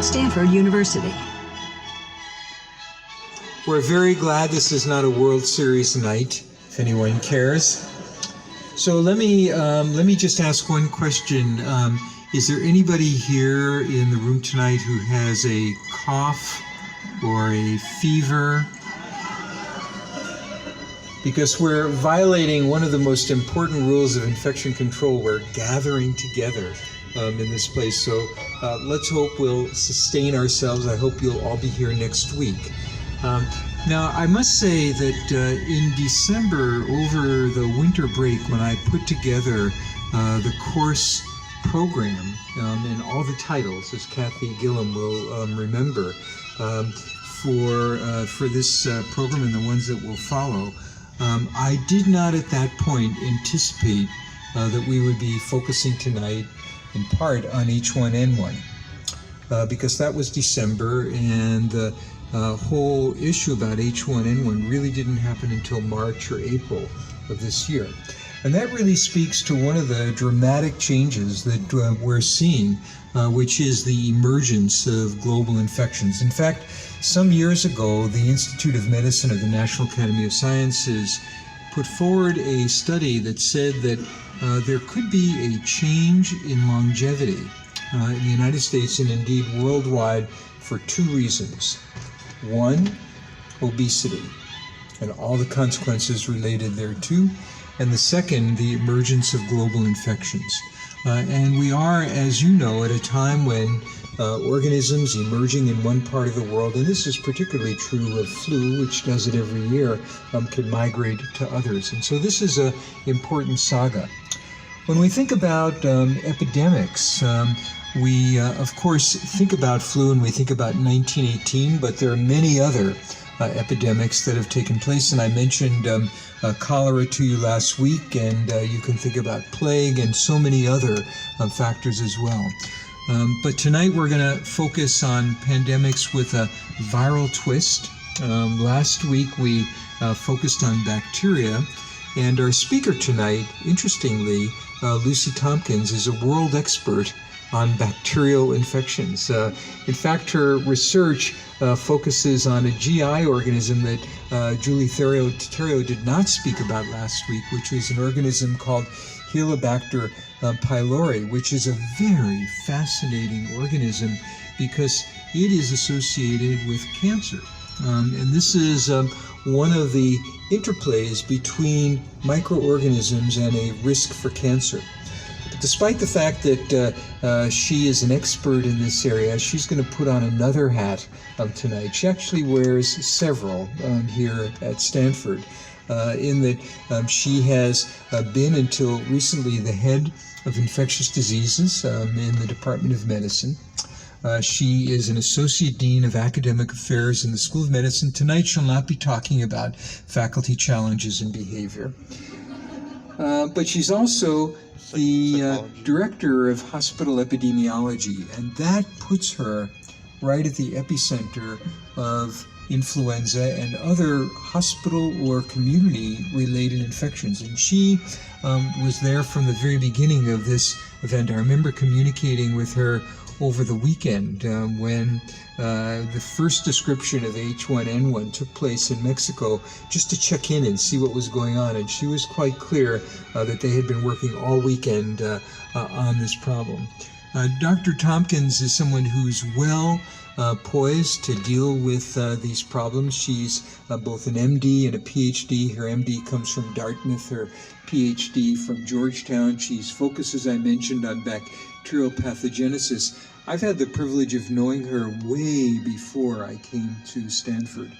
Stanford University. We're very glad this is not a World Series night, if anyone cares. So let me just ask one question. Is there anybody here in the room tonight who has a cough or a fever? Because we're violating one of the most important rules of infection control. We're gathering together in this place. So let's hope we'll sustain ourselves. I hope you'll all be here next week. Now, I must say that in December, over the winter break, when I put together the course program and all the titles, as Kathy Gillum will remember, for this program and the ones that will follow, I did not at that point anticipate that we would be focusing tonight in part on H1N1 because that was December, and the whole issue about H1N1 really didn't happen until March or April of this year. And that really speaks to one of the dramatic changes that we're seeing, which is the emergence of global infections. In fact, some years ago, the Institute of Medicine of the National Academy of Sciences put forward a study that said that there could be a change in longevity in the United States and indeed worldwide for two reasons. One, obesity and all the consequences related thereto, and the second, the emergence of global infections. And we are, as you know, at a time when organisms emerging in one part of the world, and this is particularly true of flu, which does it every year, can migrate to others. And so this is an important saga. When we think about epidemics, we, of course, think about flu and we think about 1918, but there are many other epidemics that have taken place. And I mentioned cholera to you last week, and you can think about plague and so many other factors as well. But tonight we're going to focus on pandemics with a viral twist. Last week we focused on bacteria, and our speaker tonight, interestingly, Lucy Tompkins, is a world expert on bacterial infections. In fact, her research focuses on a GI organism that Julie Theriault did not speak about last week, which is an organism called Helicobacter pylori, which is a very fascinating organism because it is associated with cancer. And this is one of the interplays between microorganisms and a risk for cancer. But despite the fact that she is an expert in this area, she's going to put on another hat tonight. She actually wears several here at Stanford, in that she has been until recently the head of infectious diseases in the Department of Medicine. She is an associate dean of academic affairs in the School of Medicine. Tonight she'll not be talking about faculty challenges and behavior. But she's also the director of hospital epidemiology, and that puts her right at the epicenter of influenza and other hospital or community-related infections. And she was there from the very beginning of this event. I remember communicating with her over the weekend when the first description of H1N1 took place in Mexico, just to check in and see what was going on. And she was quite clear that they had been working all weekend on this problem. Dr. Tompkins is someone who's well poised to deal with these problems. She's both an MD and a PhD. Her MD comes from Dartmouth, her PhD from Georgetown. She's focused, as I mentioned, on bacterial pathogenesis. I've had the privilege of knowing her way before I came to Stanford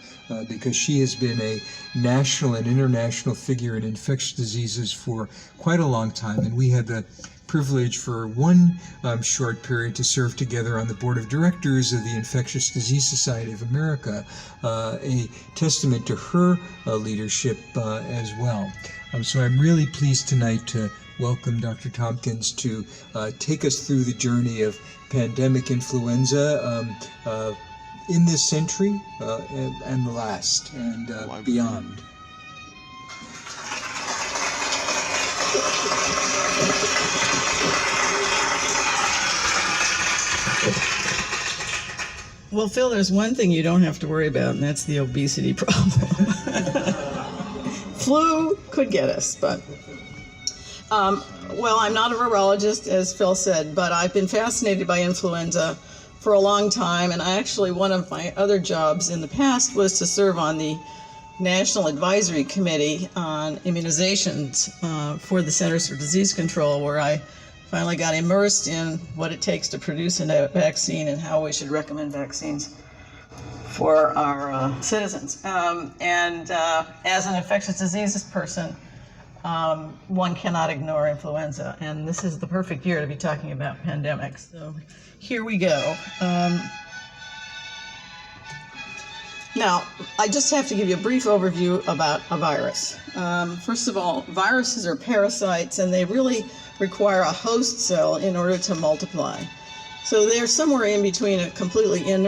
because she has been a national and international figure in infectious diseases for quite a long time, and we had the privilege for one short period to serve together on the board of directors of the Infectious Disease Society of America, a testament to her leadership as well. So I'm really pleased tonight to welcome Dr. Tompkins to take us through the journey of pandemic influenza in this century and the last and beyond. Well, Phil, there's one thing you don't have to worry about, and that's the obesity problem. Flu could get us, but... well, I'm not a virologist, as Phil said, but I've been fascinated by influenza for a long time, and actually one of my other jobs in the past was to serve on the National Advisory Committee on Immunizations for the Centers for Disease Control, where I finally got immersed in what it takes to produce a vaccine and how we should recommend vaccines for our citizens. And as an infectious diseases person, one cannot ignore influenza, and this is the perfect year to be talking about pandemics. So here we go. Now, I just have to give you a brief overview about a virus. First of all, viruses are parasites, and they really require a host cell in order to multiply. So they're somewhere in between a completely inert